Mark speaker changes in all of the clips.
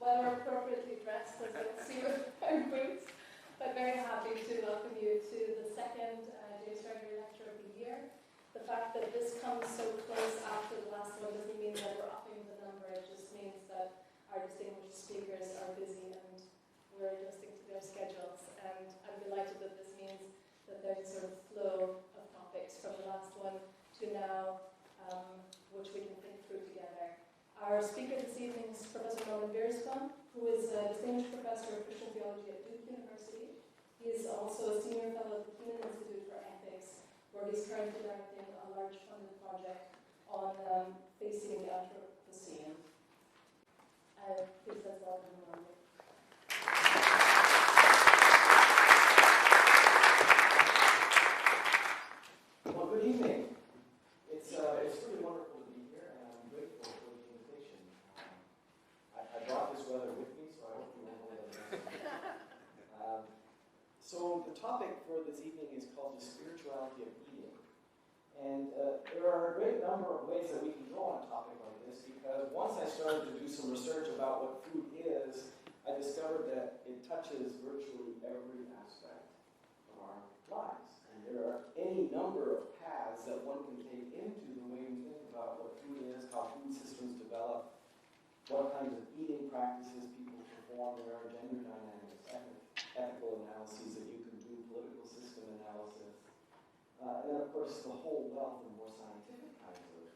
Speaker 1: well or appropriately dressed, as you'll see with our boots. But very happy to welcome you to the second James Gregory Lecture of the year. The fact that this comes so close after the last one doesn't mean that we're upping the number. It just means that our distinguished speakers are busy and we're adjusting to their schedules. And I'm delighted that this means that there's a sort of flow of topics from the last one to now, which we can think through together. Our speaker this evening is Professor Wirzba, who is a distinguished professor of Christian theology at Duke University. He is also a senior fellow at the Keenan Institute for Ethics, where he's currently directing a large funded project on facing the Anthropocene. Please let's welcome him on.
Speaker 2: Well, good evening. It's really wonderful to be here, and I'm grateful for the invitation. I brought this weather with me, so I hope you won't hold it against me. So the topic for this evening is called the spirituality of eating. And there are a great number of ways that we can go on a topic like this, because once I started to do some research about what food is, I discovered that it touches virtually every aspect of our lives. And there are any number of paths that one can take into the way we think about what food is, how food systems develop, what kinds of eating practices people perform. There are gender dynamics, ethical analyses that you can do, political system analysis. And then, of course, the whole wealth of more scientific kinds of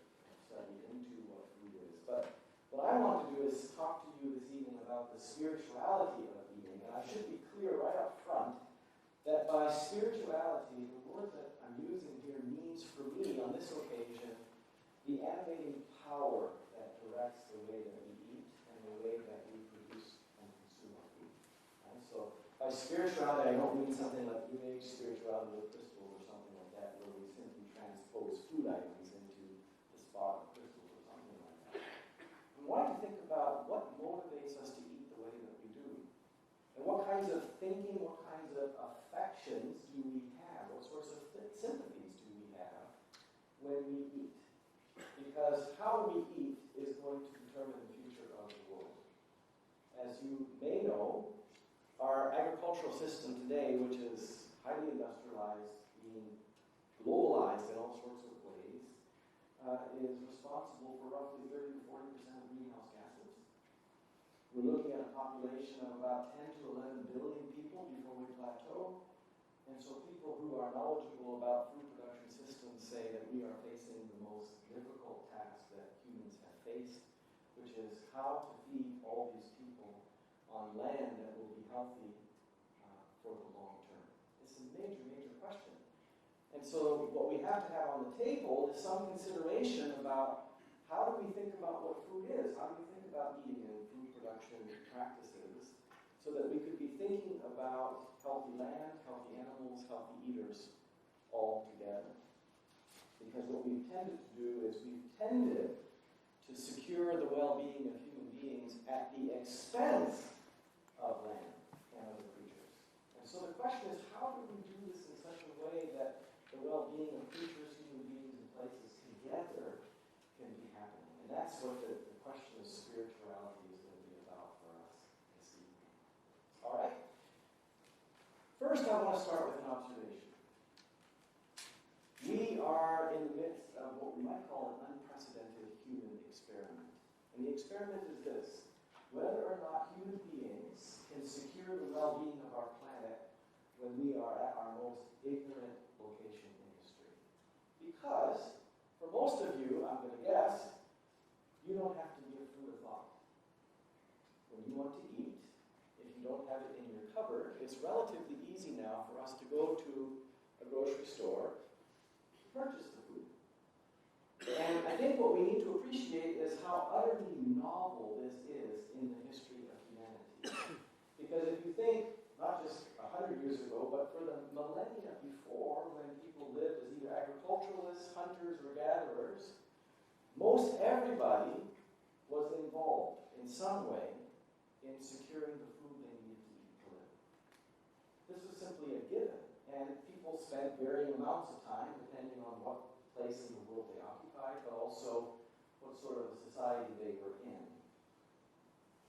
Speaker 2: study into what food is. But what I want to do is talk to you this evening about the spirituality of eating. And I should be clear right up front that by spirituality, the word that I'm using here means for me on this occasion the animating power that directs the way that we eat and the way that we produce and consume our food. And so by spirituality, I don't mean something like New Age spirituality with crystals or something like that, where we simply transpose food items into the spot of crystals or something like that. I'm wanting to think about what motivates us to eat the way that we do. And what kinds of thinking, what kinds of affections do we have? What sorts of sympathies do we have when we eat? Because how we eat is going to determine the future of the world. As you may know, our agricultural system today, which is highly industrialized, being globalized in all sorts of ways, is responsible for roughly 30 to 40% of greenhouse gases. We're looking at a population of about 10 to 11 billion people before we plateau. And so people who are knowledgeable about food production systems say that we are facing the most difficult task that humans have faced, which is how to feed all these people on land that will be healthy for the long term. It's a major, major question. And so what we have to have on the table is some consideration about how do we think about what food is? How do we think about eating and food production practices so that we could be thinking about healthy land, healthy animals, healthy eaters all together? Because what we've tended to do is we've tended to secure the well-being of human beings at the expense of land and other creatures. And so the question is, how do we do this in such a way that the well-being of creatures, human beings, and places together can be happening? And that's what the question of spirituality is going to be about for us this evening. All right? First, I want to start with an observation. We are in the midst of what we might call an unprecedented human experiment. And the experiment is this: whether or not human beings can secure the well-being of our planet when we are at our most ignorant location in history. Because, for most of you, I'm going to guess, you don't have to give food a thought. When you want to eat, if you don't have it in your cupboard, it's relatively easy now for us to go to a grocery store to purchase the food. And I think what we need to appreciate is how utterly novel this is in the history of humanity. Because if you think, not just 100 years ago, but for the millennia before, when people lived as either agriculturalists, hunters, or gatherers, most everybody was involved in some way in securing the food they needed to eat to live. This was simply a given, and people spent varying amounts of time, depending on what place in the world they occupied, but also what sort of society they were in.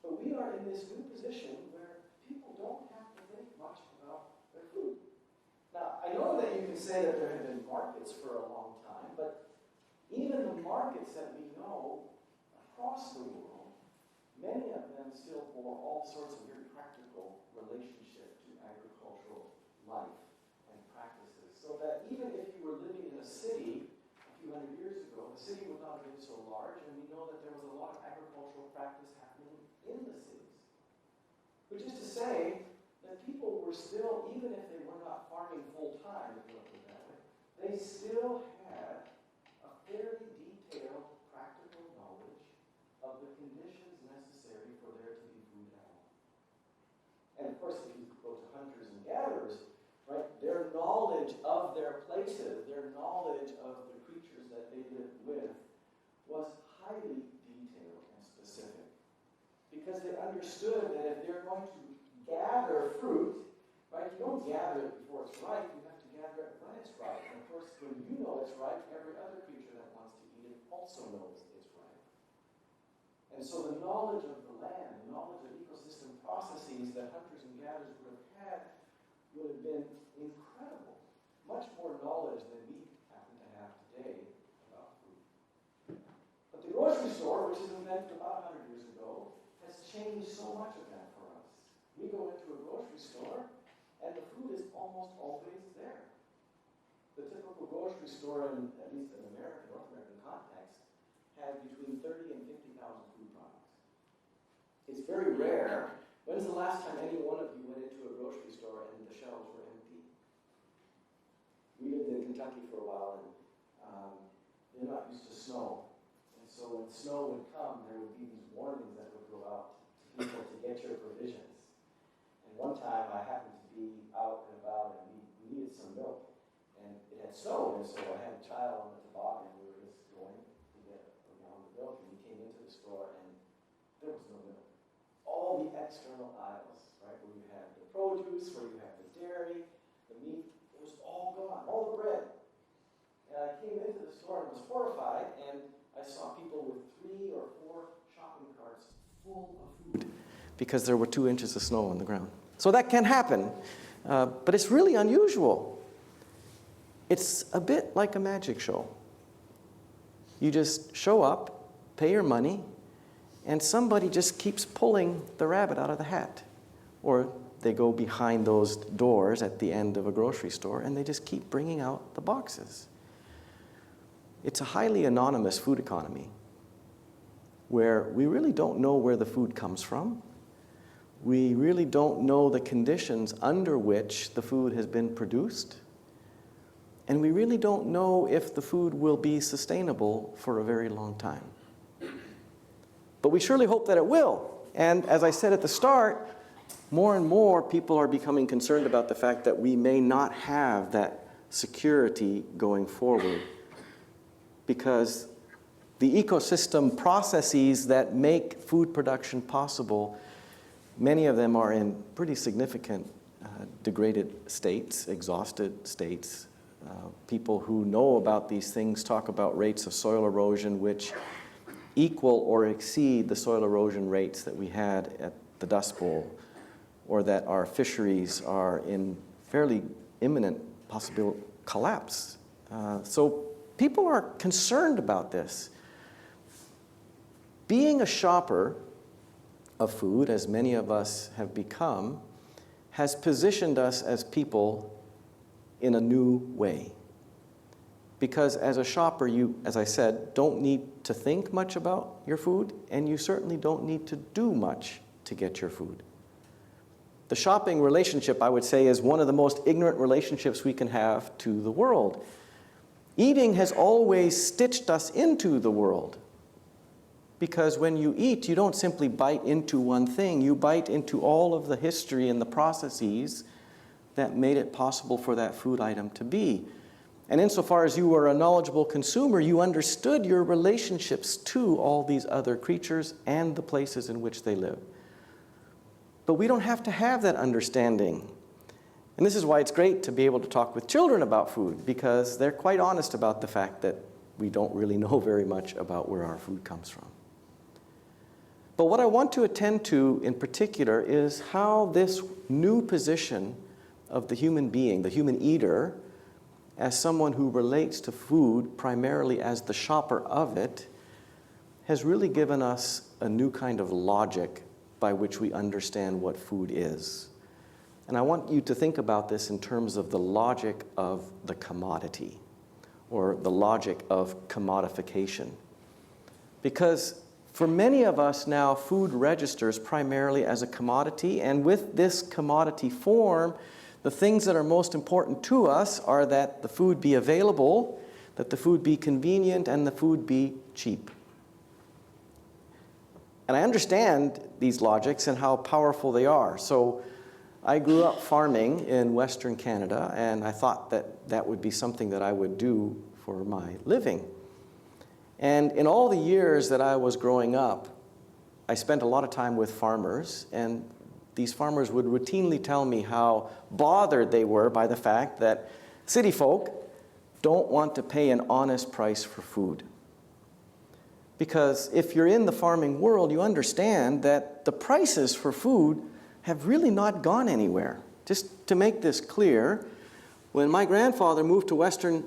Speaker 2: But we are in this new position where people don't have to think much about their food. Now, I know that you can say that there have been markets for a long time, but even the markets that we know across the world, many of them still bore all sorts of very practical relationship to agricultural life and practices. So that even if you were living in a city a few hundred years ago, the city would not have been so large, and we know that there was a lot of agricultural practice happening in the cities. Which is to say that people were still, even if they were not farming full-time, if you look at it that way, they still had a fairly detailed practical knowledge of the conditions necessary for there to be food at home. And of course, if you go to hunters and gatherers, right, their knowledge of their places, their knowledge of the creatures that they lived with, was highly detailed and specific. Because they understood that if they're going to gather fruit, right, you don't gather it before it's ripe, you have to gather it when it's ripe. And of course, when you know it's ripe, every other creature that wants to eat it also knows it's ripe. And so the knowledge of the land, the knowledge of ecosystem processes that hunters and gatherers would have had would have been incredible. Much more knowledge than we happen to have today about food. But the grocery store, which was invented about 100 years ago, has changed so much of that for us. We go into a grocery store, and the food is almost always there. The typical grocery store, at least in American, North American context, has between 30 and 50,000 food products. It's very rare. When's the last time any one of you went into a grocery store and the shelves were empty? We lived in Kentucky for a while, and they're not used to snow. And so when snow would come, there would be these warnings that would go out to people to get your provisions. And one time I happened to be out and about, and we needed some milk. And it had snowed, and so I had a child on the toboggan, and we were just going to get a gallon of milk, and we came into the store, and there was no milk. All the external aisles, right, where you have the produce, where you have the dairy, the meat, it was all gone, all the bread. And I came into the store and was horrified, and I saw people with 3 or 4 shopping carts full of food because there were 2 inches of snow on the ground. So that can happen, but it's really unusual. It's a bit like a magic show. You just show up, pay your money, and somebody just keeps pulling the rabbit out of the hat. Or they go behind those doors at the end of a grocery store, and they just keep bringing out the boxes. It's a highly anonymous food economy where we really don't know where the food comes from. We really don't know the conditions under which the food has been produced. And we really don't know if the food will be sustainable for a very long time. But we surely hope that it will. And as I said at the start, more and more people are becoming concerned about the fact that we may not have that security going forward, because the ecosystem processes that make food production possible, many of them are in pretty significant degraded states, exhausted states. People who know about these things talk about rates of soil erosion which equal or exceed the soil erosion rates that we had at the Dust Bowl, or that our fisheries are in fairly imminent possible collapse. So people are concerned about this. Being a shopper of food, as many of us have become, has positioned us as people in a new way. Because as a shopper, you, as I said, don't need to think much about your food, and you certainly don't need to do much to get your food. The shopping relationship, I would say, is one of the most ignorant relationships we can have to the world. Eating has always stitched us into the world. Because when you eat, you don't simply bite into one thing. You bite into all of the history and the processes that made it possible for that food item to be. And insofar as you were a knowledgeable consumer, you understood your relationships to all these other creatures and the places in which they live. But we don't have to have that understanding. And this is why it's great to be able to talk with children about food, because they're quite honest about the fact that we don't really know very much about where our food comes from.
Speaker 3: But what I want to attend to in particular is how this new position of the human being, the human eater, as someone who relates to food primarily as the shopper of it, has really given us a new kind of logic by which we understand what food is. And I want you to think about this in terms of the logic of the commodity, or the logic of commodification. Because for many of us now, food registers primarily as a commodity, and with this commodity form, the things that are most important to us are that the food be available, that the food be convenient, and the food be cheap. And I understand these logics and how powerful they are. So I grew up farming in Western Canada, and I thought that that would be something that I would do for my living. And in all the years that I was growing up, I spent a lot of time with farmers, and these farmers would routinely tell me how bothered they were by the fact that city folk don't want to pay an honest price for food. Because if you're in the farming world, you understand that the prices for food have really not gone anywhere. Just to make this clear, when my grandfather moved to Western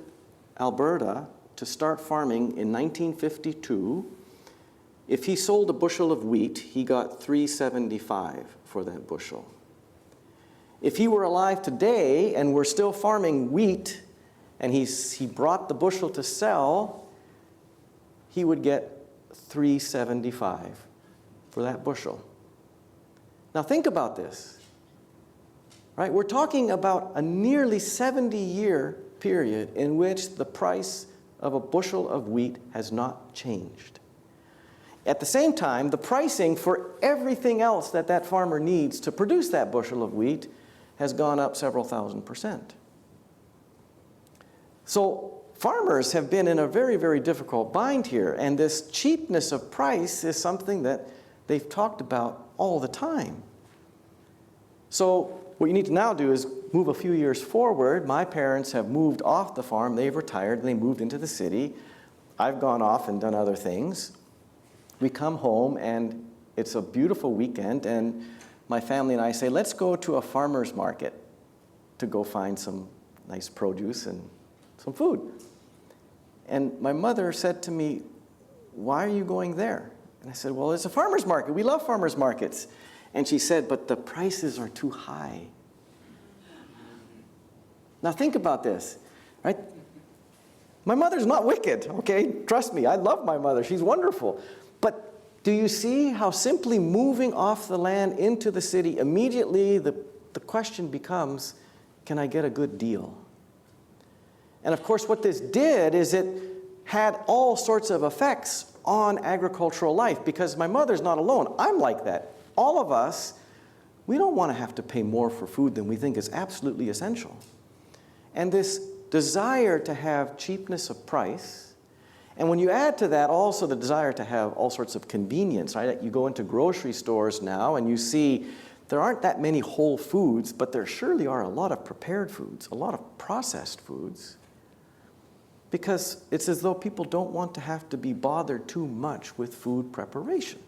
Speaker 3: Alberta to start farming in 1952, if he sold a bushel of wheat, he got $3.75 for that bushel. If he were alive today and were still farming wheat, and he brought the bushel to sell, he would get $3.75 for that bushel. Now think about this, right? We're talking about a nearly 70-year period in which the price of a bushel of wheat has not changed. At the same time, the pricing for everything else that that farmer needs to produce that bushel of wheat has gone up several thousand%. So farmers have been in a very, very difficult bind here, and this cheapness of price is something that they've talked about all the time. So what you need to now do is move a few years forward. My parents have moved off the farm, they've retired, and they moved into the city. I've gone off and done other things. We come home, and it's a beautiful weekend, and my family and I say, let's go to a farmer's market to go find some nice produce and some food. And my mother said to me, why are you going there? And I said, well, it's a farmer's market. We love farmer's markets. And she said, but the prices are too high. Now think about this, right? My mother's not wicked, okay? Trust me, I love my mother. She's wonderful. But do you see how simply moving off the land into the city, immediately the question becomes, can I get a good deal? And of course, what this did is it had all sorts of effects on agricultural life, because my mother's not alone. I'm like that. All of us, we don't want to have to pay more for food than we think is absolutely essential. And this desire to have cheapness of price, and when you add to that also the desire to have all sorts of convenience, right? You go into grocery stores now and you see there aren't that many whole foods, but there surely are a lot of prepared foods, a lot of processed foods, because it's as though people don't want to have to be bothered too much with food preparation.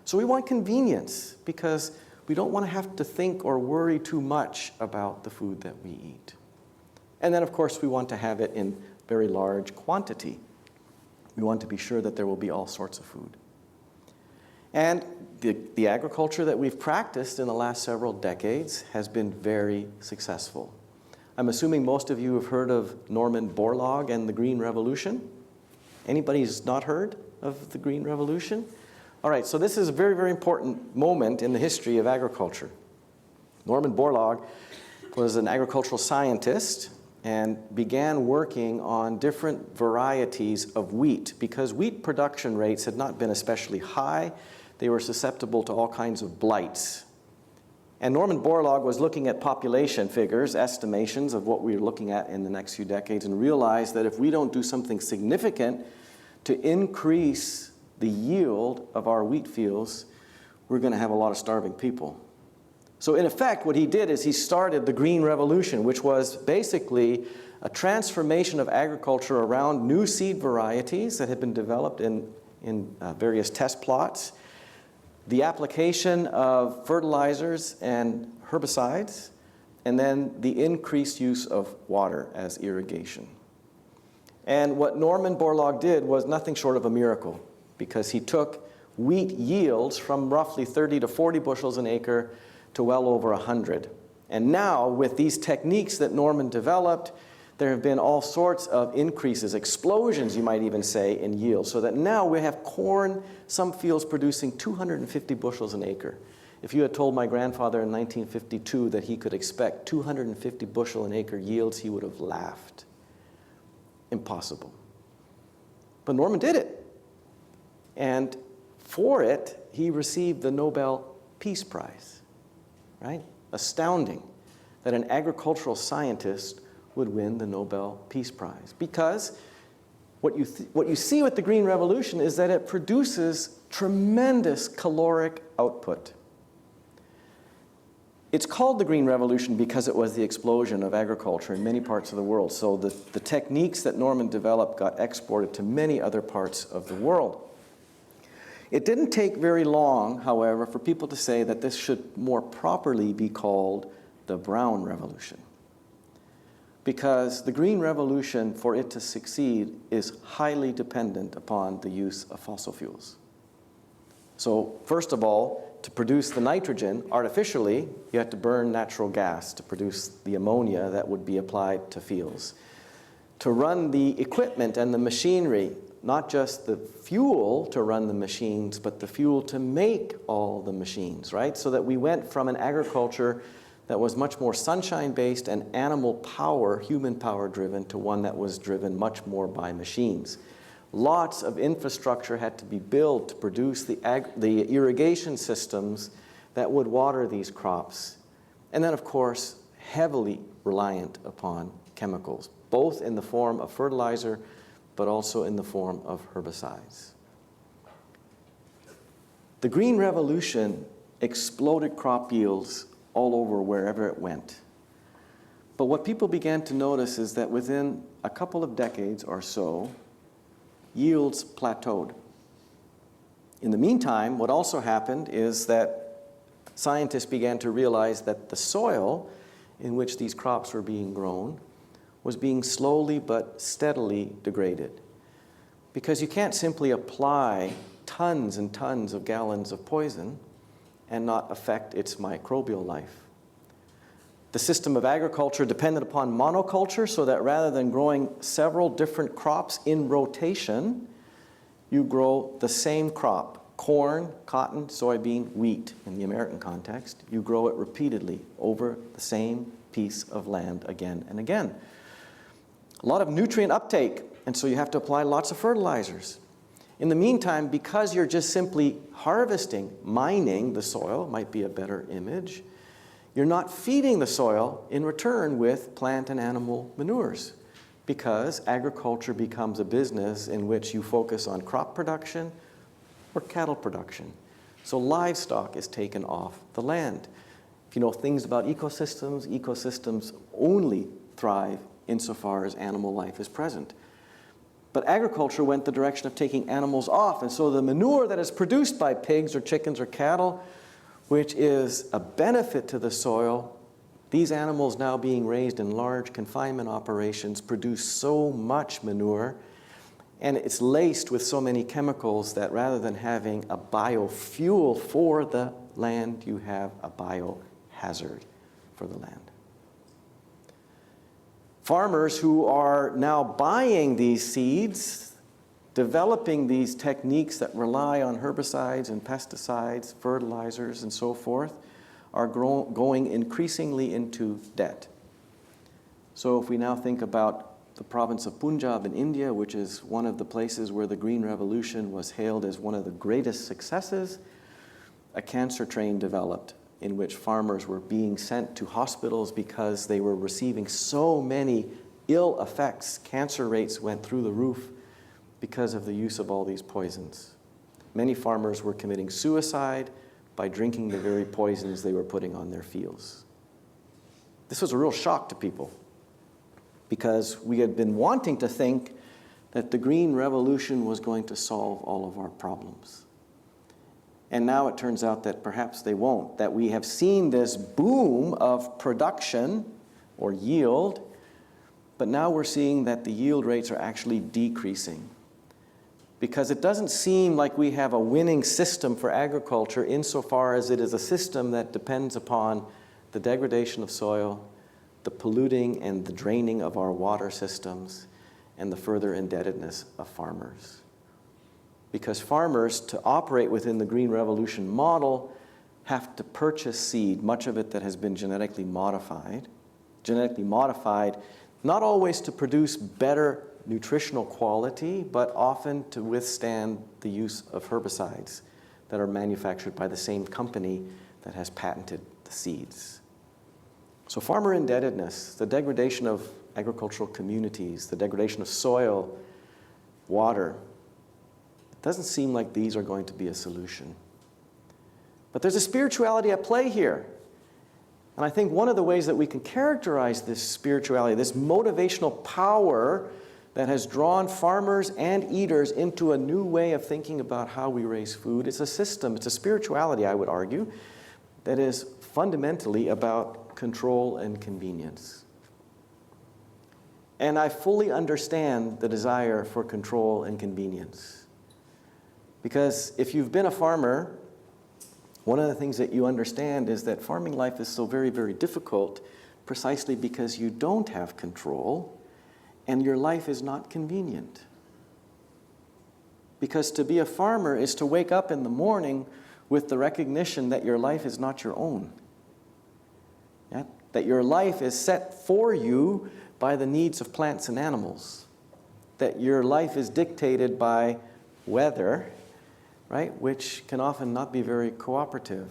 Speaker 3: So we want convenience because we don't want to have to think or worry too much about the food that we eat. And then, of course, we want to have it in very large quantity. We want to be sure that there will be all sorts of food. And the agriculture that we've practiced in the last several decades has been very successful. I'm assuming most of you have heard of Norman Borlaug and the Green Revolution. Anybody who's not heard of the Green Revolution? All right, so this is a very, very important moment in the history of agriculture. Norman Borlaug was an agricultural scientist and began working on different varieties of wheat because wheat production rates had not been especially high. They were susceptible to all kinds of blights. And Norman Borlaug was looking at population figures, estimations of what we were looking at in the next few decades, and realized that if we don't do something significant to increase the yield of our wheat fields, we're going to have a lot of starving people. So in effect, what he did is he started the Green Revolution, which was basically a transformation of agriculture around new seed varieties that had been developed in various test plots, the application of fertilizers and herbicides, and then the increased use of water as irrigation. And what Norman Borlaug did was nothing short of a miracle, because he took wheat yields from roughly 30 to 40 bushels an acre to well over 100. And now, with these techniques that Norman developed, there have been all sorts of increases, explosions, you might even say, in yield, so that now we have corn, some fields producing 250 bushels an acre. If you had told my grandfather in 1952 that he could expect 250 bushel an acre yields, he would have laughed. Impossible. But Norman did it. And for it, he received the Nobel Peace Prize, right? Astounding that an agricultural scientist would win the Nobel Peace Prize. Because what you see with the Green Revolution is that it produces tremendous caloric output. It's called the Green Revolution because it was the explosion of agriculture in many parts of the world. So the techniques that Norman developed got exported to many other parts of the world. It didn't take very long, however, for people to say that this should more properly be called the Brown Revolution. Because the Green Revolution, for it to succeed, is highly dependent upon the use of fossil fuels. So, first of all, to produce the nitrogen artificially, you have to burn natural gas to produce the ammonia that would be applied to fields. To run the equipment and the machinery, not just the fuel to run the machines, but the fuel to make all the machines, right? So that we went from an agriculture that was much more sunshine-based and animal power, human power driven, to one that was driven much more by machines. Lots of infrastructure had to be built to produce the irrigation systems that would water these crops. And then, of course, heavily reliant upon chemicals, both in the form of fertilizer, but also in the form of herbicides. The Green Revolution exploded crop yields all over wherever it went. But what people began to notice is that within a couple of decades or so, yields plateaued. In the meantime, what also happened is that scientists began to realize that the soil in which these crops were being grown was being slowly but steadily degraded. Because you can't simply apply tons and tons of gallons of poison and not affect its microbial life. The system of agriculture depended upon monoculture, so that rather than growing several different crops in rotation, you grow the same crop, corn, cotton, soybean, wheat in the American context. You grow it repeatedly over the same piece of land again and again. A lot of nutrient uptake, and so you have to apply lots of fertilizers. In the meantime, because you're just simply harvesting, mining the soil, might be a better image, you're not feeding the soil in return with plant and animal manures, because agriculture becomes a business in which you focus on crop production or cattle production. So livestock is taken off the land. If you know things about ecosystems, ecosystems only thrive insofar as animal life is present. But agriculture went the direction of taking animals off, and so the manure that is produced by pigs or chickens or cattle, which is a benefit to the soil, these animals now being raised in large confinement operations produce so much manure, and it's laced with so many chemicals that rather than having a biofuel for the land, you have a biohazard for the land. Farmers who are now buying these seeds, developing these techniques that rely on herbicides and pesticides, fertilizers, and so forth, are going increasingly into debt. So if we now think about the province of Punjab in India, which is one of the places where the Green Revolution was hailed as one of the greatest successes, a cancer train developed in which farmers were being sent to hospitals because they were receiving so many ill effects. Cancer rates went through the roof because of the use of all these poisons. Many farmers were committing suicide by drinking the very poisons they were putting on their fields. This was a real shock to people because we had been wanting to think that the Green Revolution was going to solve all of our problems. And now it turns out that perhaps they won't, that we have seen this boom of production or yield, but now we're seeing that the yield rates are actually decreasing. Because it doesn't seem like we have a winning system for agriculture insofar as it is a system that depends upon the degradation of soil, the polluting and the draining of our water systems, and the further indebtedness of farmers. Because farmers, to operate within the Green Revolution model, have to purchase seed, much of it that has been genetically modified, not always to produce better nutritional quality, but often to withstand the use of herbicides that are manufactured by the same company that has patented the seeds. So farmer indebtedness, the degradation of agricultural communities, the degradation of soil, water, it doesn't seem like these are going to be a solution. But there's a spirituality at play here. And I think one of the ways that we can characterize this spirituality, this motivational power that has drawn farmers and eaters into a new way of thinking about how we raise food, it's a system, it's a spirituality, I would argue, that is fundamentally about control and convenience. And I fully understand the desire for control and convenience. Because if you've been a farmer, one of the things that you understand is that farming life is so very, very difficult precisely because you don't have control and your life is not convenient. Because to be a farmer is to wake up in the morning with the recognition that your life is not your own. Yeah? That your life is set for you by the needs of plants and animals. That your life is dictated by weather, right, which can often not be very cooperative.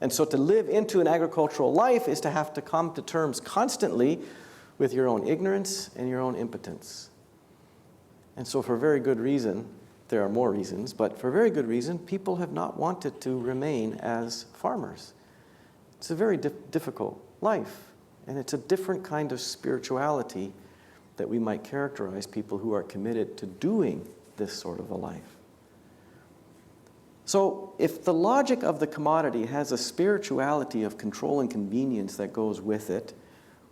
Speaker 3: And so to live into an agricultural life is to have to come to terms constantly with your own ignorance and your own impotence. And so for very good reason, there are more reasons, but for very good reason, people have not wanted to remain as farmers. It's a very difficult life, and it's a different kind of spirituality that we might characterize people who are committed to doing this sort of a life. So if the logic of the commodity has a spirituality of control and convenience that goes with it,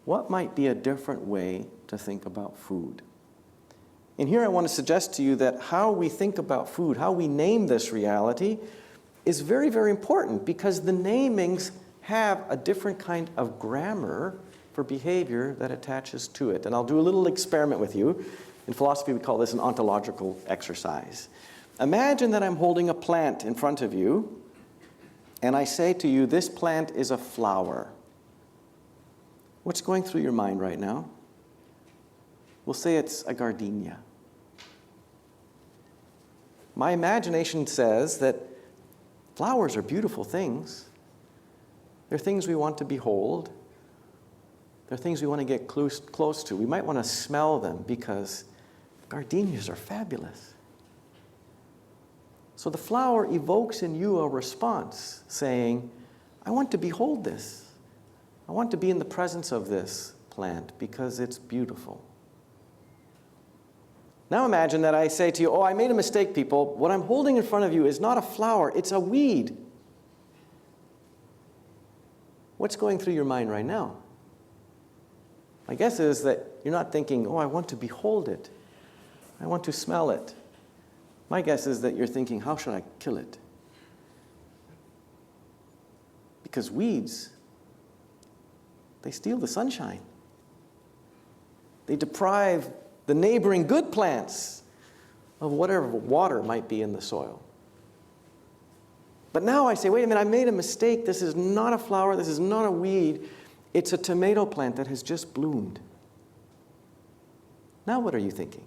Speaker 3: what might be a different way to think about food? And here I want to suggest to you that how we think about food, how we name this reality, is very, very important because the namings have a different kind of grammar for behavior that attaches to it. And I'll do a little experiment with you. In philosophy, we call this an ontological exercise. Imagine that I'm holding a plant in front of you, and I say to you, this plant is a flower. What's going through your mind right now? We'll say it's a gardenia. My imagination says that flowers are beautiful things. They're things we want to behold. They're things we want to get close to. We might want to smell them because gardenias are fabulous. So the flower evokes in you a response saying, I want to behold this. I want to be in the presence of this plant because it's beautiful. Now imagine that I say to you, oh, I made a mistake, people. What I'm holding in front of you is not a flower, it's a weed. What's going through your mind right now? My guess is that you're not thinking, oh, I want to behold it. I want to smell it. My guess is that you're thinking, how should I kill it? Because weeds, they steal the sunshine. They deprive the neighboring good plants of whatever water might be in the soil. But now I say, wait a minute, I made a mistake. This is not a flower. This is not a weed. It's a tomato plant that has just bloomed. Now what are you thinking?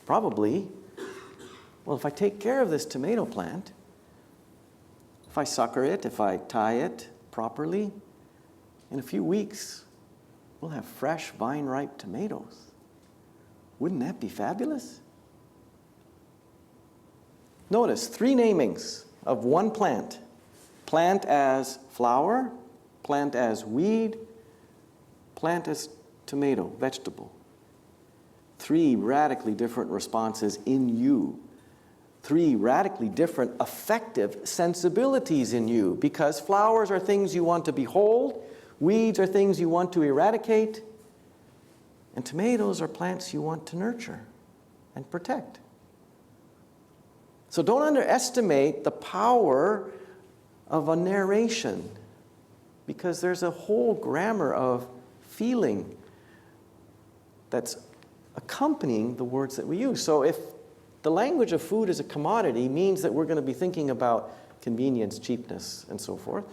Speaker 3: Probably, well, if I take care of this tomato plant, if I sucker it, if I tie it properly, in a few weeks, we'll have fresh, vine-ripe tomatoes. Wouldn't that be fabulous? Notice 3 namings of one plant. Plant as flower, plant as weed, plant as tomato, vegetable. 3 radically different responses in you. three radically different affective sensibilities in you, because flowers are things you want to behold, weeds are things you want to eradicate, and tomatoes are plants you want to nurture and protect. So don't underestimate the power of a narration, because there's a whole grammar of feeling that's accompanying the words that we use. So if the language of food as a commodity means that we're going to be thinking about convenience, cheapness, and so forth,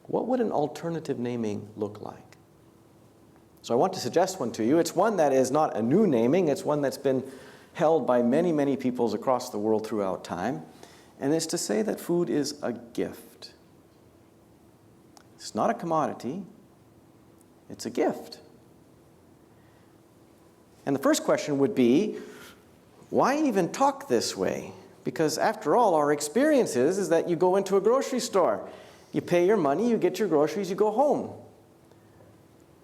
Speaker 3: what would an alternative naming look like? So I want to suggest one to you. It's one that is not a new naming. It's one that's been held by many, many peoples across the world throughout time. And it's to say that food is a gift. It's not a commodity. It's a gift. And the first question would be, why even talk this way? Because after all, our experience is that you go into a grocery store, you pay your money, you get your groceries, you go home.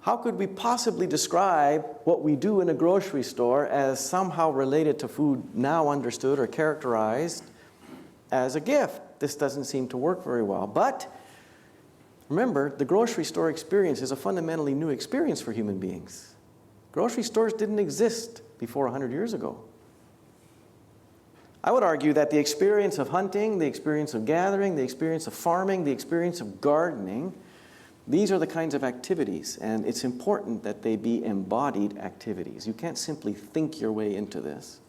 Speaker 3: How could we possibly describe what we do in a grocery store as somehow related to food now understood or characterized as a gift? This doesn't seem to work very well. But remember, the grocery store experience is a fundamentally new experience for human beings. Grocery stores didn't exist before 100 years ago. I would argue that the experience of hunting, the experience of gathering, the experience of farming, the experience of gardening, these are the kinds of activities, and it's important that they be embodied activities. You can't simply think your way into this.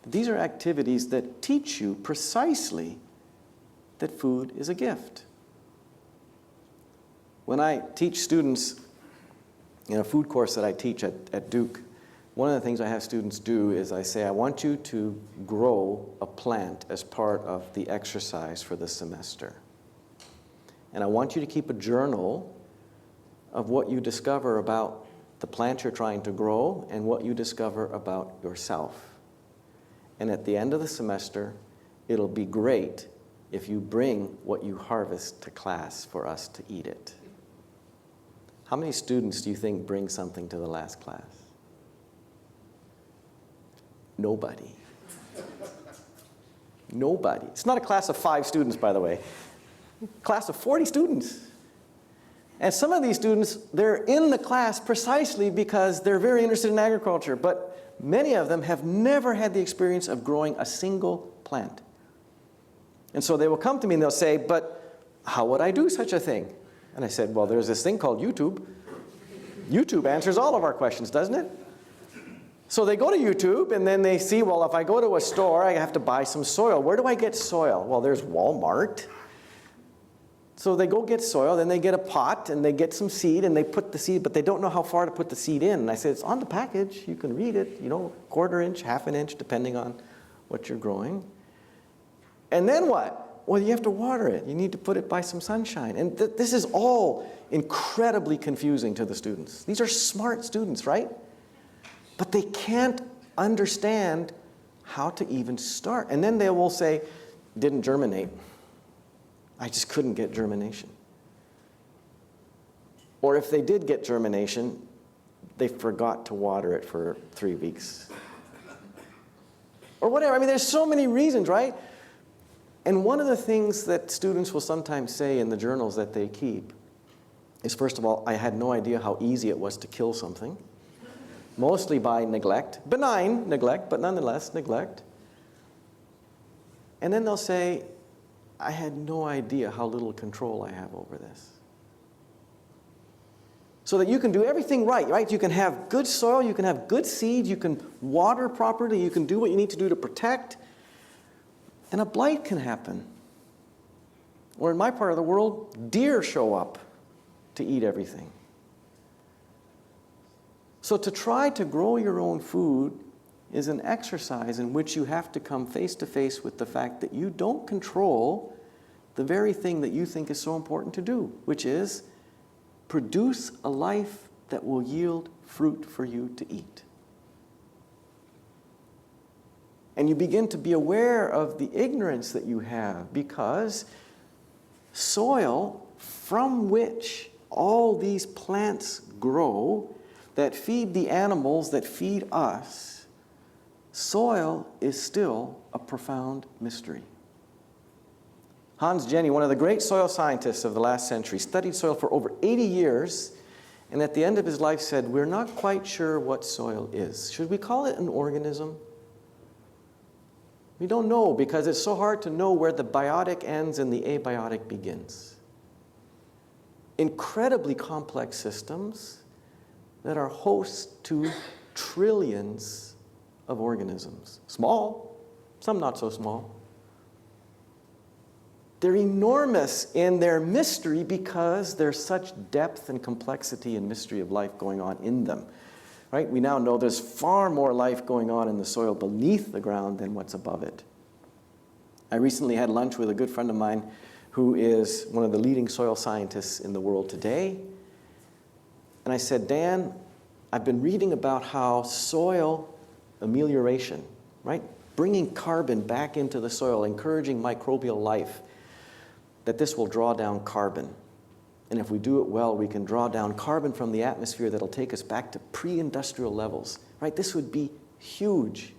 Speaker 3: These are activities that teach you precisely that food is a gift. When I teach students in a food course that I teach at Duke, one of the things I have students do is I say, I want you to grow a plant as part of the exercise for the semester. And I want you to keep a journal of what you discover about the plant you're trying to grow and what you discover about yourself. And at the end of the semester, it'll be great if you bring what you harvest to class for us to eat it. How many students do you think bring something to the last class? Nobody. Nobody. It's not a class of 5 students, by the way. Class of 40 students. And some of these students, they're in the class precisely because they're very interested in agriculture, but many of them have never had the experience of growing a single plant. And so they will come to me and they'll say, but how would I do such a thing? And I said, well, there's this thing called YouTube. YouTube answers all of our questions, doesn't it? So they go to YouTube and then they see, well, if I go to a store, I have to buy some soil. Where do I get soil? Well, there's Walmart. So they go get soil, then they get a pot and they get some seed and they put the seed, but they don't know how far to put the seed in. And I said, it's on the package. You can read it, 1/4 inch, 1/2 inch, depending on what you're growing. And then what? Well, you have to water it. You need to put it by some sunshine. And this is all incredibly confusing to the students. These are smart students, right? But they can't understand how to even start. And then they will say, didn't germinate. I just couldn't get germination. Or if they did get germination, they forgot to water it for 3 weeks. Or whatever. I mean, there's so many reasons, right? And one of the things that students will sometimes say in the journals that they keep is, first of all, I had no idea how easy it was to kill something. Mostly by neglect. Benign neglect, but nonetheless neglect. And then they'll say, I had no idea how little control I have over this. So that you can do everything right? You can have good soil, you can have good seeds, you can water properly, you can do what you need to do to protect. And a blight can happen. Or in my part of the world, deer show up to eat everything. So to try to grow your own food is an exercise in which you have to come face to face with the fact that you don't control the very thing that you think is so important to do, which is produce a life that will yield fruit for you to eat. And you begin to be aware of the ignorance that you have, because soil from which all these plants grow that feed the animals that feed us soil is still a profound mystery. Hans Jenny, one of the great soil scientists of the last century, studied soil for over 80 years, and at the end of his life said, we're not quite sure what soil is. Should we call it an organism? We don't know, because it's so hard to know where the biotic ends and the abiotic begins. Incredibly complex systems that are host to trillions of organisms. Small, some not so small. They're enormous in their mystery because there's such depth and complexity and mystery of life going on in them. Right? We now know there's far more life going on in the soil beneath the ground than what's above it. I recently had lunch with a good friend of mine who is one of the leading soil scientists in the world today. And I said, Dan, I've been reading about how soil amelioration, right? Bringing carbon back into the soil, encouraging microbial life, that this will draw down carbon. And if we do it well, we can draw down carbon from the atmosphere that'll take us back to pre-industrial levels, right? This would be huge.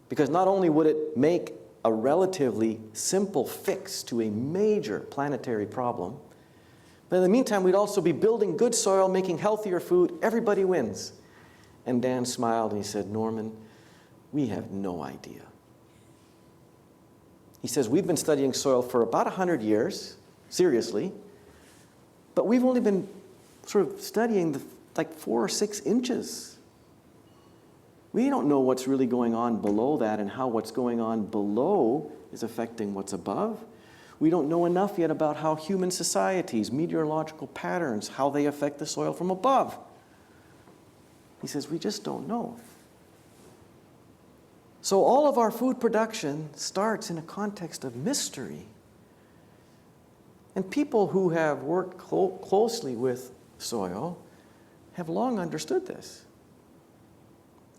Speaker 3: Because not only would it make a relatively simple fix to a major planetary problem, but in the meantime, we'd also be building good soil, making healthier food. Everybody wins. And Dan smiled and he said, Norman, we have no idea. He says, we've been studying soil for about 100 years, seriously, but we've only been sort of studying like 4 or 6 inches. We don't know what's really going on below that and how what's going on below is affecting what's above. We don't know enough yet about how human societies, meteorological patterns, how they affect the soil from above. He says, we just don't know. So all of our food production starts in a context of mystery. And people who have worked closely with soil have long understood this.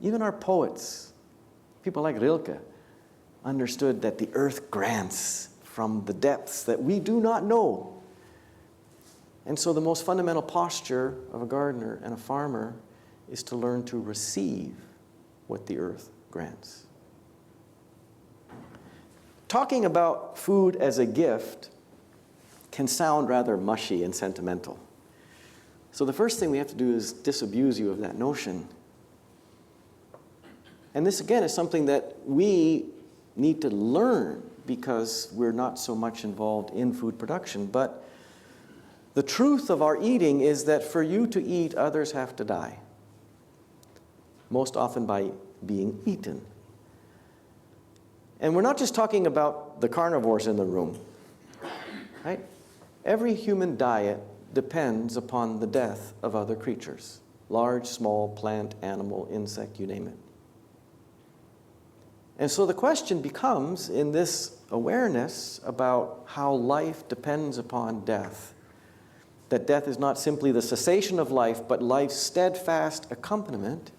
Speaker 3: Even our poets, people like Rilke, understood that the earth grants from the depths that we do not know. And so the most fundamental posture of a gardener and a farmer is to learn to receive what the earth grants. Talking about food as a gift can sound rather mushy and sentimental. So the first thing we have to do is disabuse you of that notion. And this, again, is something that we need to learn because we're not so much involved in food production. But the truth of our eating is that for you to eat, others have to die, most often by being eaten. And we're not just talking about the carnivores in the room, right? Every human diet depends upon the death of other creatures, large, small, plant, animal, insect, you name it. And so the question becomes, in this awareness about how life depends upon death, that death is not simply the cessation of life, but life's steadfast accompaniment,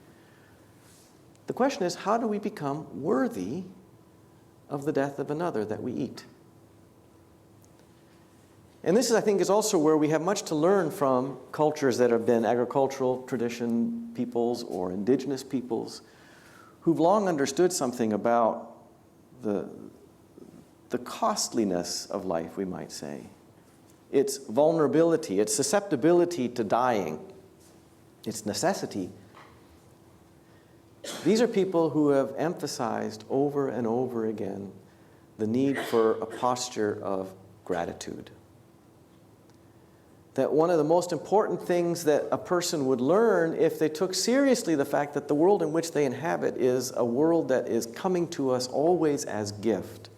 Speaker 3: the question is, how do we become worthy of the death of another that we eat? And this, I think, is also where we have much to learn from cultures that have been agricultural tradition peoples or indigenous peoples who've long understood something about the costliness of life, we might say. Its vulnerability, its susceptibility to dying, its necessity. These are people who have emphasized over and over again the need for a posture of gratitude. That one of the most important things that a person would learn if they took seriously the fact that the world in which they inhabit is a world that is coming to us always as gift.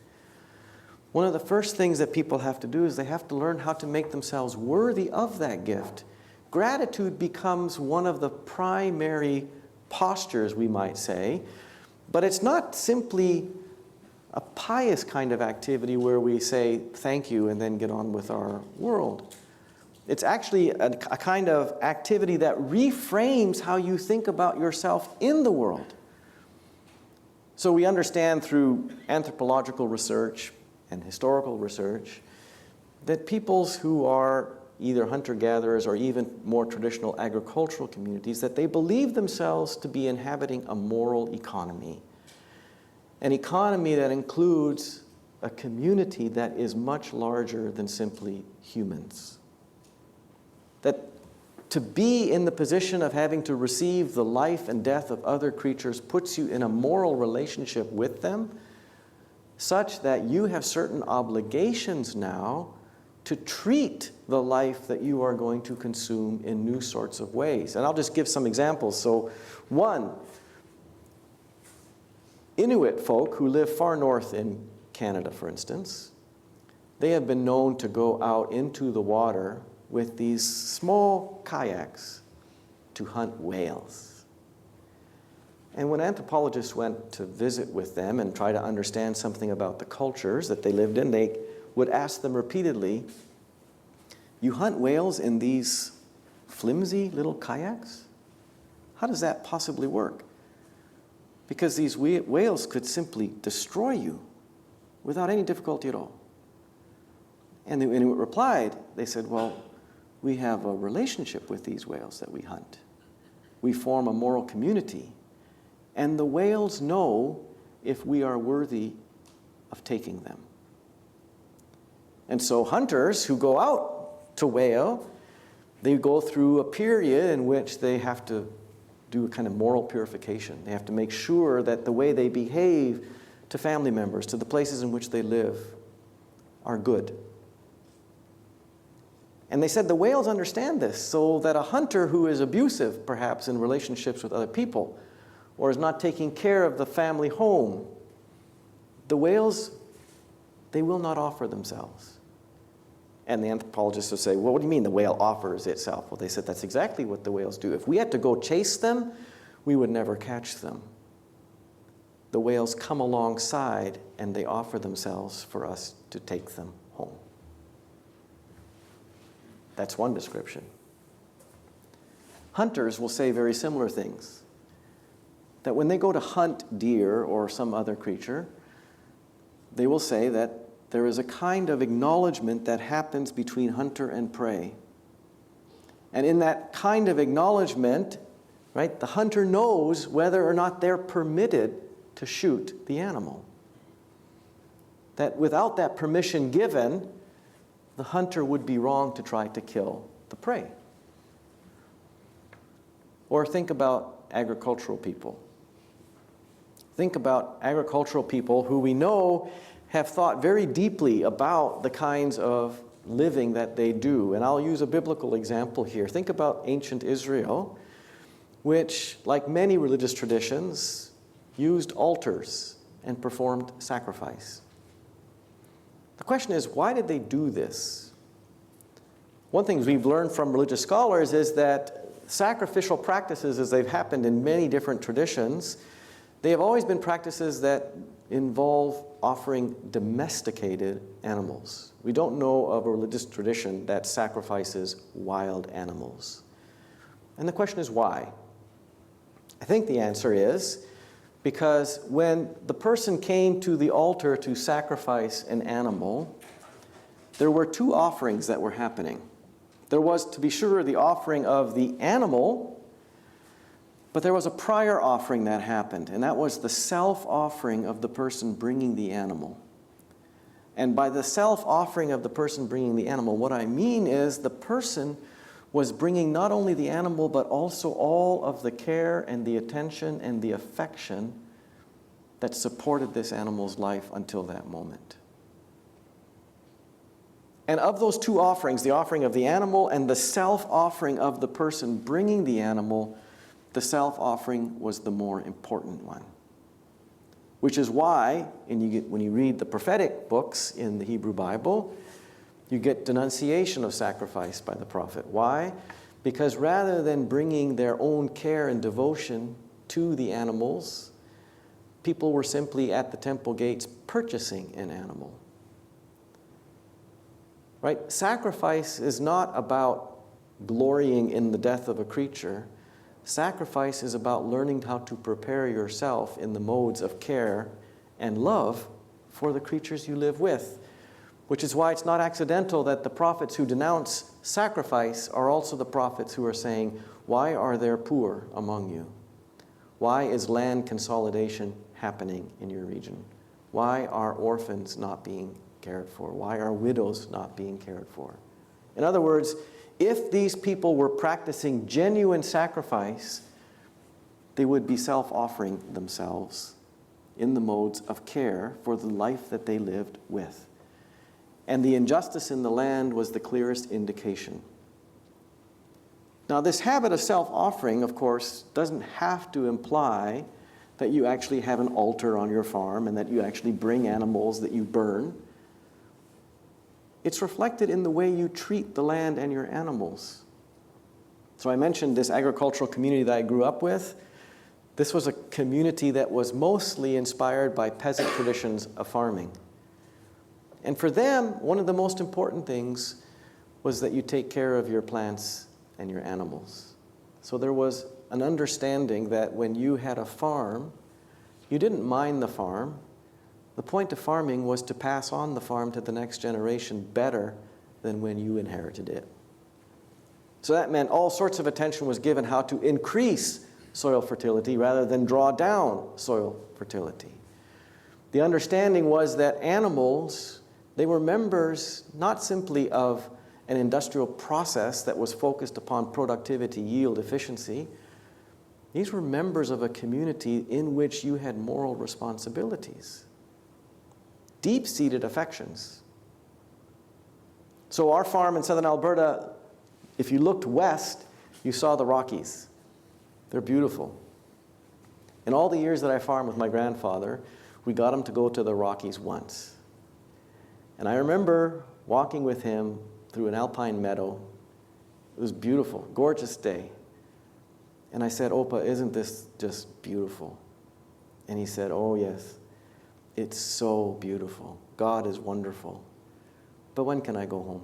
Speaker 3: One of the first things that people have to do is they have to learn how to make themselves worthy of that gift. Gratitude becomes one of the primary postures, we might say, but it's not simply a pious kind of activity where we say thank you and then get on with our world. It's actually a kind of activity that reframes how you think about yourself in the world. So we understand through anthropological research and historical research that peoples who are either hunter-gatherers or even more traditional agricultural communities, that they believe themselves to be inhabiting a moral economy, an economy that includes a community that is much larger than simply humans. That to be in the position of having to receive the life and death of other creatures puts you in a moral relationship with them, such that you have certain obligations now to treat the life that you are going to consume in new sorts of ways. And I'll just give some examples. So, one, Inuit folk who live far north in Canada, for instance, they have been known to go out into the water with these small kayaks to hunt whales. And when anthropologists went to visit with them and try to understand something about the cultures that they lived in, they would ask them repeatedly, "You hunt whales in these flimsy little kayaks? How does that possibly work? Because these whales could simply destroy you without any difficulty at all." And the Inuit replied, they said, "Well, we have a relationship with these whales that we hunt. We form a moral community. And the whales know if we are worthy of taking them." And so hunters who go out to whale, they go through a period in which they have to do a kind of moral purification. They have to make sure that the way they behave to family members, to the places in which they live, are good. And they said the whales understand this, so that a hunter who is abusive, perhaps in relationships with other people, or is not taking care of the family home, the whales, they will not offer themselves. And the anthropologists will say, "Well, what do you mean the whale offers itself?" Well, they said that's exactly what the whales do. If we had to go chase them, we would never catch them. The whales come alongside and they offer themselves for us to take them home. That's one description. Hunters will say very similar things. That when they go to hunt deer or some other creature, they will say that there is a kind of acknowledgement that happens between hunter and prey. And in that kind of acknowledgement, right, the hunter knows whether or not they're permitted to shoot the animal. That without that permission given, the hunter would be wrong to try to kill the prey. Or think about agricultural people. Think about agricultural people who we know have thought very deeply about the kinds of living that they do. And I'll use a biblical example here. Think about ancient Israel, which, like many religious traditions, used altars and performed sacrifice. The question is, why did they do this? One thing we've learned from religious scholars is that sacrificial practices, as they've happened in many different traditions, they have always been practices that involve offering domesticated animals. We don't know of a religious tradition that sacrifices wild animals. And the question is why? I think the answer is because when the person came to the altar to sacrifice an animal, there were two offerings that were happening. There was, to be sure, the offering of the animal, but there was a prior offering that happened, and that was the self-offering of the person bringing the animal. And by the self-offering of the person bringing the animal, what I mean is the person was bringing not only the animal, but also all of the care and the attention and the affection that supported this animal's life until that moment. And of those two offerings, the offering of the animal and the self-offering of the person bringing the animal, the self-offering was the more important one. Which is why, when you read the prophetic books in the Hebrew Bible, you get denunciation of sacrifice by the prophet. Why? Because rather than bringing their own care and devotion to the animals, people were simply at the temple gates purchasing an animal. Right? Sacrifice is not about glorying in the death of a creature. Sacrifice is about learning how to prepare yourself in the modes of care and love for the creatures you live with. Which is why it's not accidental that the prophets who denounce sacrifice are also the prophets who are saying, "Why are there poor among you? Why is land consolidation happening in your region? Why are orphans not being cared for? Why are widows not being cared for? In other words, if these people were practicing genuine sacrifice, they would be self-offering themselves in the modes of care for the life that they lived with. And the injustice in the land was the clearest indication. Now, this habit of self-offering, of course, doesn't have to imply that you actually have an altar on your farm and that you actually bring animals that you burn. It's reflected in the way you treat the land and your animals. So I mentioned this agricultural community that I grew up with. This was a community that was mostly inspired by peasant traditions of farming. And for them, one of the most important things was that you take care of your plants and your animals. So there was an understanding that when you had a farm, you didn't mind the farm. The point of farming was to pass on the farm to the next generation better than when you inherited it. So that meant all sorts of attention was given how to increase soil fertility rather than draw down soil fertility. The understanding was that animals, they were members not simply of an industrial process that was focused upon productivity, yield, efficiency. These were members of a community in which you had moral responsibilities, deep-seated affections. So our farm in southern Alberta, if you looked west, you saw the Rockies. They're beautiful. In all the years that I farmed with my grandfather, we got him to go to the Rockies once. And I remember walking with him through an alpine meadow. It was beautiful, gorgeous day. And I said, "Opa, isn't this just beautiful?" And he said, "Oh, yes, it's so beautiful. God is wonderful. But when can I go home?"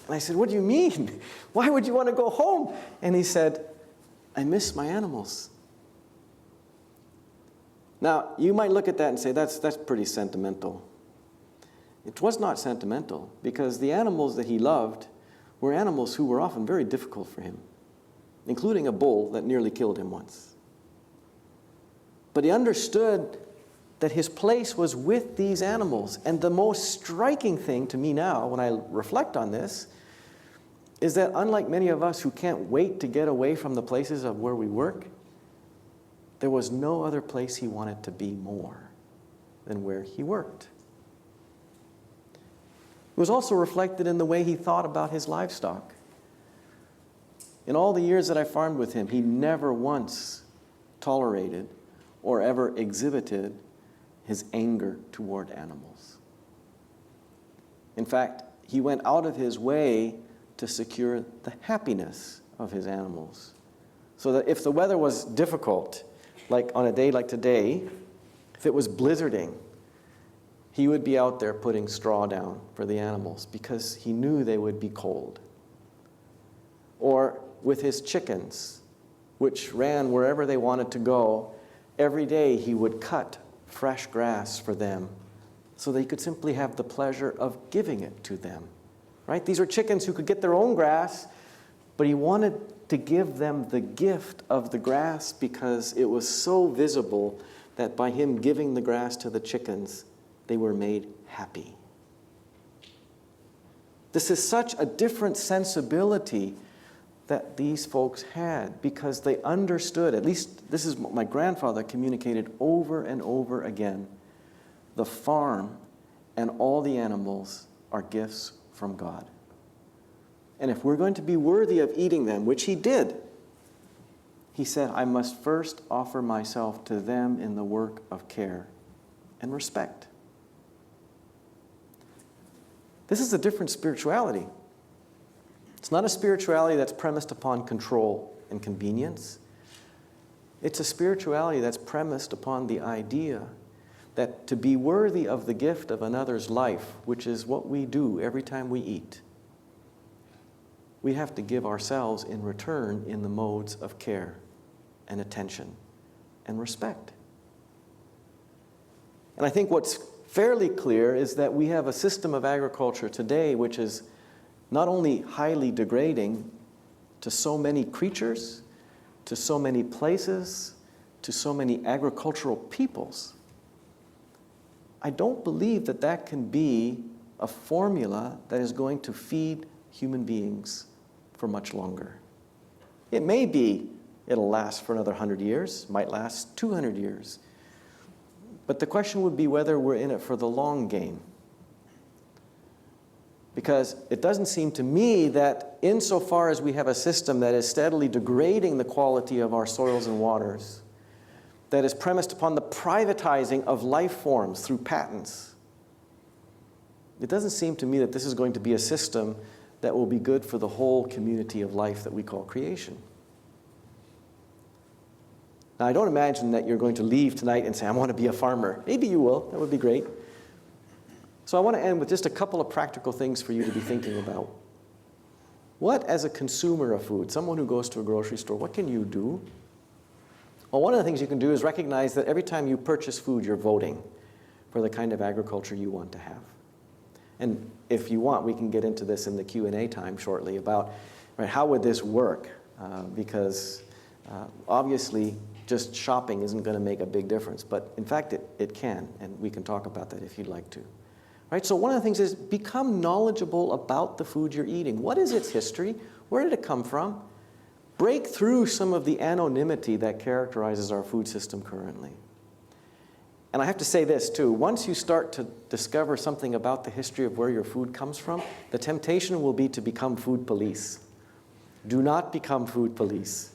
Speaker 3: And I said, "What do you mean? Why would you want to go home?" And he said, "I miss my animals." Now, you might look at that and say, that's pretty sentimental. It was not sentimental, because the animals that he loved were animals who were often very difficult for him, including a bull that nearly killed him once. But he understood that his place was with these animals. And the most striking thing to me now, when I reflect on this, is that unlike many of us who can't wait to get away from the places of where we work, there was no other place he wanted to be more than where he worked. It was also reflected in the way he thought about his livestock. In all the years that I farmed with him, he never once tolerated or ever exhibited his anger toward animals. In fact, he went out of his way to secure the happiness of his animals. So that if the weather was difficult, like on a day like today, if it was blizzarding, he would be out there putting straw down for the animals because he knew they would be cold. Or with his chickens, which ran wherever they wanted to go, every day he would cut fresh grass for them so they could simply have the pleasure of giving it to them. Right? These are chickens who could get their own grass, but he wanted to give them the gift of the grass because it was so visible that by him giving the grass to the chickens, they were made happy. This is such a different sensibility that these folks had because they understood, at least this is what my grandfather communicated over and over again, the farm and all the animals are gifts from God. And if we're going to be worthy of eating them, which he did, he said, I must first offer myself to them in the work of care and respect. This is a different spirituality. It's not a spirituality that's premised upon control and convenience. It's a spirituality that's premised upon the idea that to be worthy of the gift of another's life, which is what we do every time we eat, we have to give ourselves in return in the modes of care and attention and respect. And I think what's fairly clear is that we have a system of agriculture today which is not only highly degrading to so many creatures, to so many places, to so many agricultural peoples, I don't believe that that can be a formula that is going to feed human beings for much longer. It may be it'll last for another 100 years, might last 200 years. But the question would be whether we're in it for the long game. Because it doesn't seem to me that insofar as we have a system that is steadily degrading the quality of our soils and waters, that is premised upon the privatizing of life forms through patents, it doesn't seem to me that this is going to be a system that will be good for the whole community of life that we call creation. Now, I don't imagine that you're going to leave tonight and say, I want to be a farmer. Maybe you will. That would be great. So I want to end with just a couple of practical things for you to be thinking about. What, as a consumer of food, someone who goes to a grocery store, what can you do? Well, one of the things you can do is recognize that every time you purchase food, you're voting for the kind of agriculture you want to have. And if you want, we can get into this in the Q&A time shortly about, right, how would this work? Because obviously, just shopping isn't going to make a big difference. But in fact, it can, and we can talk about that if you'd like to. Right? So one of the things is become knowledgeable about the food you're eating. What is its history? Where did it come from? Break through some of the anonymity that characterizes our food system currently. And I have to say this too, once you start to discover something about the history of where your food comes from, the temptation will be to become food police. Do not become food police.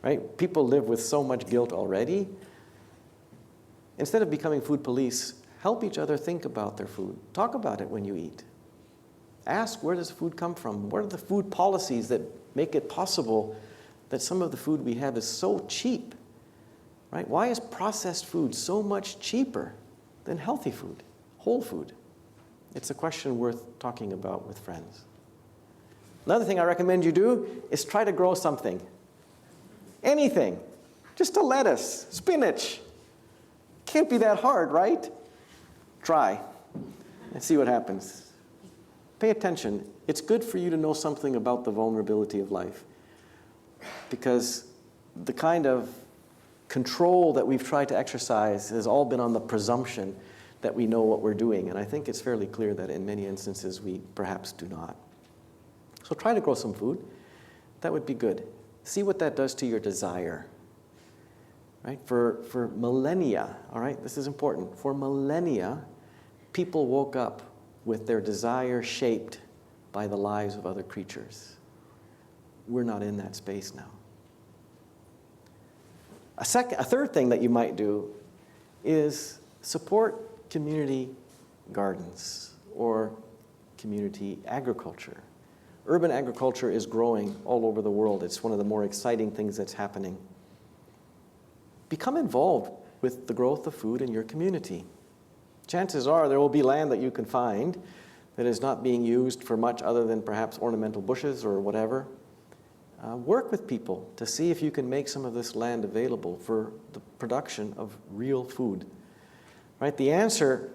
Speaker 3: Right? People live with so much guilt already. Instead of becoming food police, help each other think about their food. Talk about it when you eat. Ask, where does food come from? What are the food policies that make it possible that some of the food we have is so cheap? Right? Why is processed food so much cheaper than healthy food, whole food? It's a question worth talking about with friends. Another thing I recommend you do is try to grow something. Anything. Just a lettuce, spinach. Can't be that hard, right? Try and see what happens. Pay attention. It's good for you to know something about the vulnerability of life, because the kind of control that we've tried to exercise has all been on the presumption that we know what we're doing, and I think it's fairly clear that in many instances we perhaps do not. So try to grow some food. That would be good. See what that does to your desire. Right? For millennia, all right, this is important. For millennia, people woke up with their desire shaped by the lives of other creatures. We're not in that space now. A third thing that you might do is support community gardens or community agriculture. Urban agriculture is growing all over the world. It's one of the more exciting things that's happening. Become involved with the growth of food in your community. Chances are there will be land that you can find that is not being used for much other than perhaps ornamental bushes or whatever. Work with people to see if you can make some of this land available for the production of real food. Right? The answer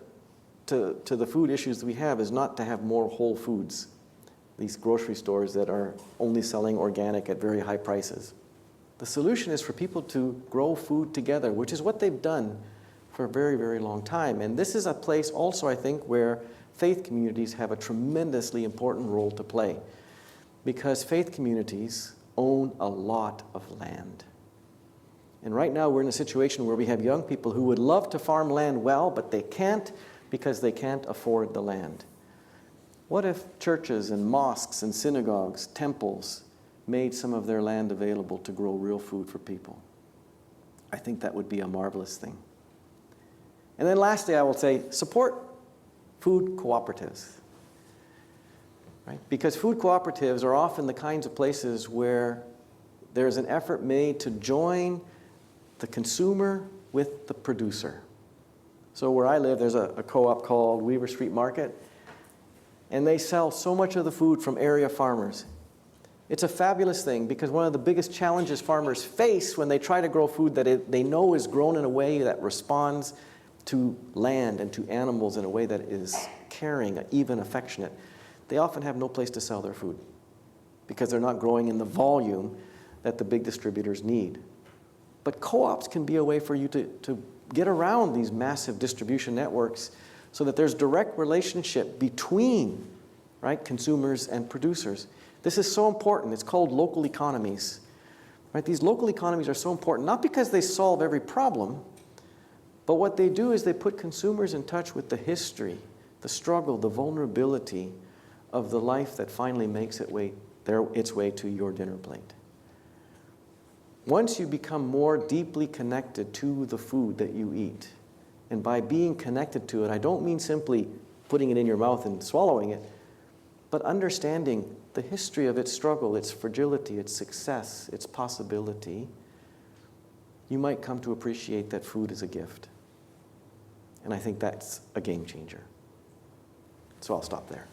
Speaker 3: to the food issues that we have is not to have more whole foods, these grocery stores that are only selling organic at very high prices. The solution is for people to grow food together, which is what they've done for a very, very long time. And this is a place also, I think, where faith communities have a tremendously important role to play, because faith communities own a lot of land. And right now we're in a situation where we have young people who would love to farm land well, but they can't because they can't afford the land. What if churches and mosques and synagogues, temples, made some of their land available to grow real food for people? I think that would be a marvelous thing. And then lastly, I will say, support food cooperatives. Right? Because food cooperatives are often the kinds of places where there's an effort made to join the consumer with the producer. So where I live, there's a co-op called Weaver Street Market, and they sell so much of the food from area farmers. It's a fabulous thing, because one of the biggest challenges farmers face when they try to grow food that they know is grown in a way that responds to land and to animals in a way that is caring, even affectionate, they often have no place to sell their food because they're not growing in the volume that the big distributors need. But co-ops can be a way for you to get around these massive distribution networks so that there's direct relationship between, right, consumers and producers. This is so important. It's called local economies. Right? These local economies are so important, not because they solve every problem, but what they do is they put consumers in touch with the history, the struggle, the vulnerability of the life that finally makes its way to your dinner plate. Once you become more deeply connected to the food that you eat, and by being connected to it, I don't mean simply putting it in your mouth and swallowing it, but understanding the history of its struggle, its fragility, its success, its possibility, you might come to appreciate that food is a gift. And I think that's a game changer. So I'll stop there.